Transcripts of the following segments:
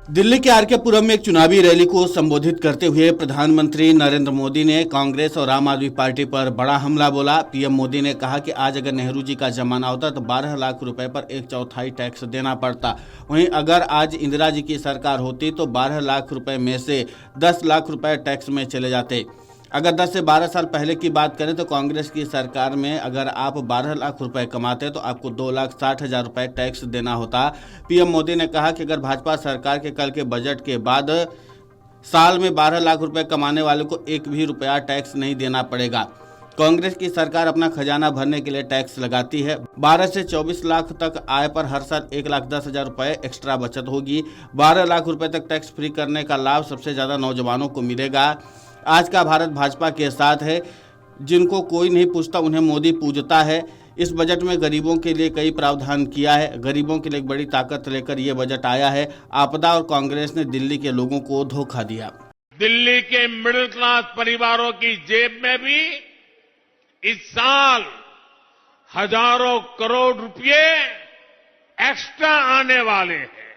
दिल्ली के आर के पुरम में एक चुनावी रैली को संबोधित करते हुए प्रधानमंत्री नरेंद्र मोदी ने कांग्रेस और आम आदमी पार्टी पर बड़ा हमला बोला। पीएम मोदी ने कहा कि आज अगर नेहरू जी का जमाना होता तो 12 लाख रुपए पर 1/4 टैक्स देना पड़ता। वहीं अगर आज इंदिरा जी की सरकार होती तो 12 लाख रुपए में से 10 लाख रुपए टैक्स में चले जाते। अगर 10 से 12 साल पहले की बात करें तो कांग्रेस की सरकार में अगर आप 12 लाख रुपए कमाते तो आपको 2,60,000 रुपए टैक्स देना होता। पीएम मोदी ने कहा कि अगर भाजपा सरकार के कल के बजट के बाद साल में 12 लाख रुपए कमाने वाले को एक भी रुपया टैक्स नहीं देना पड़ेगा। कांग्रेस की सरकार अपना खजाना भरने के लिए टैक्स लगाती है। 12 से 24 लाख तक आय पर हर साल 1,10,000 रुपए एक्स्ट्रा बचत होगी। 12 लाख रुपए तक टैक्स फ्री करने का लाभ सबसे ज्यादा नौजवानों को मिलेगा। आज का भारत भाजपा के साथ है, जिनको कोई नहीं पूछता उन्हें मोदी पूजता है। इस बजट में गरीबों के लिए कई प्रावधान किया है। गरीबों के लिए एक बड़ी ताकत लेकर ये बजट आया है। आपदा और कांग्रेस ने दिल्ली के लोगों को धोखा दिया। दिल्ली के मिडिल क्लास परिवारों की जेब में भी इस साल हजारों करोड़ रुपए एक्स्ट्रा आने वाले हैं।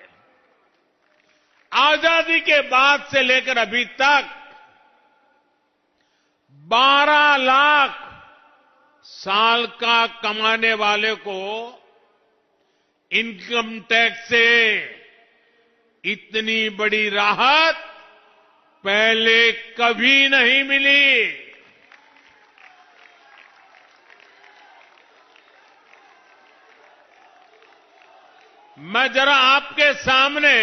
आजादी के बाद से लेकर अभी तक 12 लाख साल का कमाने वाले को इनकम टैक्स से इतनी बड़ी राहत पहले कभी नहीं मिली। मैं जरा आपके सामने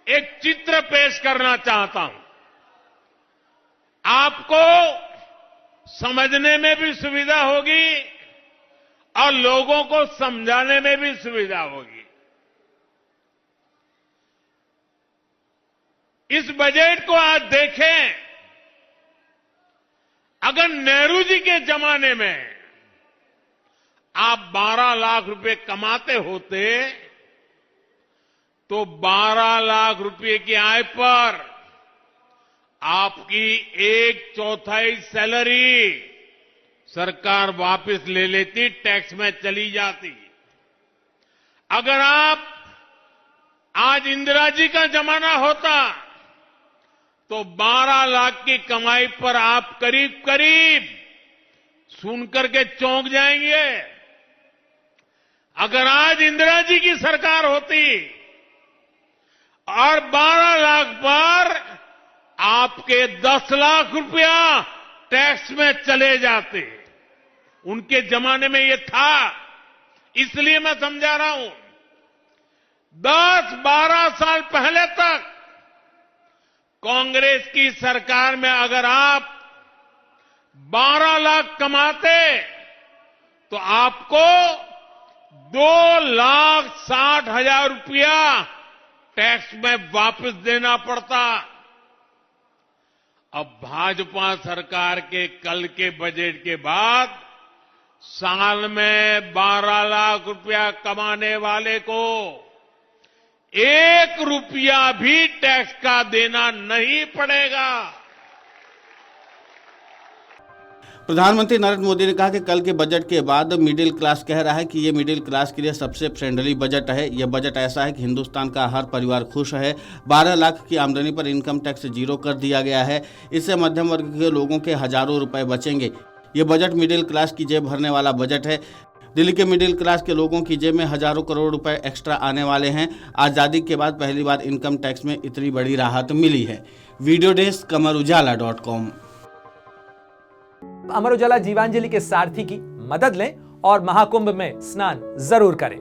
एक चित्र पेश करना चाहता हूं। आपको समझने में भी सुविधा होगी और लोगों को समझाने में भी सुविधा होगी। इस बजट को आज देखें, अगर नेहरू जी के जमाने में आप 12 लाख रुपए कमाते होते तो 12 लाख रुपए की आय पर आपकी 1/4 सैलरी सरकार वापस ले लेती, टैक्स में चली जाती। अगर आप आज इंदिरा जी का जमाना होता तो 12 लाख की कमाई पर आप करीब करीब सुनकर के चौंक जाएंगे। अगर आज इंदिरा जी की सरकार होती और 12 लाख पर आपके 10 लाख रुपया टैक्स में चले जाते। उनके जमाने में ये था, इसलिए मैं समझा रहा हूं। 10-12 साल पहले तक कांग्रेस की सरकार में अगर आप 12 लाख कमाते तो आपको 2,60,000 रुपया टैक्स में वापस देना पड़ता। अब भाजपा सरकार के कल के बजट के बाद साल में 12 लाख रुपया कमाने वाले को 1 रुपया भी टैक्स का देना नहीं पड़ेगा। प्रधानमंत्री नरेंद्र मोदी ने कहा कि कल के बजट के बाद मिडिल क्लास कह रहा है कि ये मिडिल क्लास के लिए सबसे फ्रेंडली बजट है। यह बजट ऐसा है कि हिंदुस्तान का हर परिवार खुश है। 12 लाख की आमदनी पर इनकम टैक्स 0 कर दिया गया है। इससे मध्यम वर्ग के लोगों के हजारों रुपए बचेंगे। ये बजट मिडिल क्लास की जेब भरने वाला बजट है। दिल्ली के मिडिल क्लास के लोगों की जेब में हजारों करोड़ रुपए एक्स्ट्रा आने वाले हैं। आजादी के बाद पहली बार इनकम टैक्स में इतनी बड़ी राहत मिली है। Video desk amarujala.com। Amar Ujala Jeevanjali के सारथी की मदद लें और महाकुंभ में स्नान जरूर करें।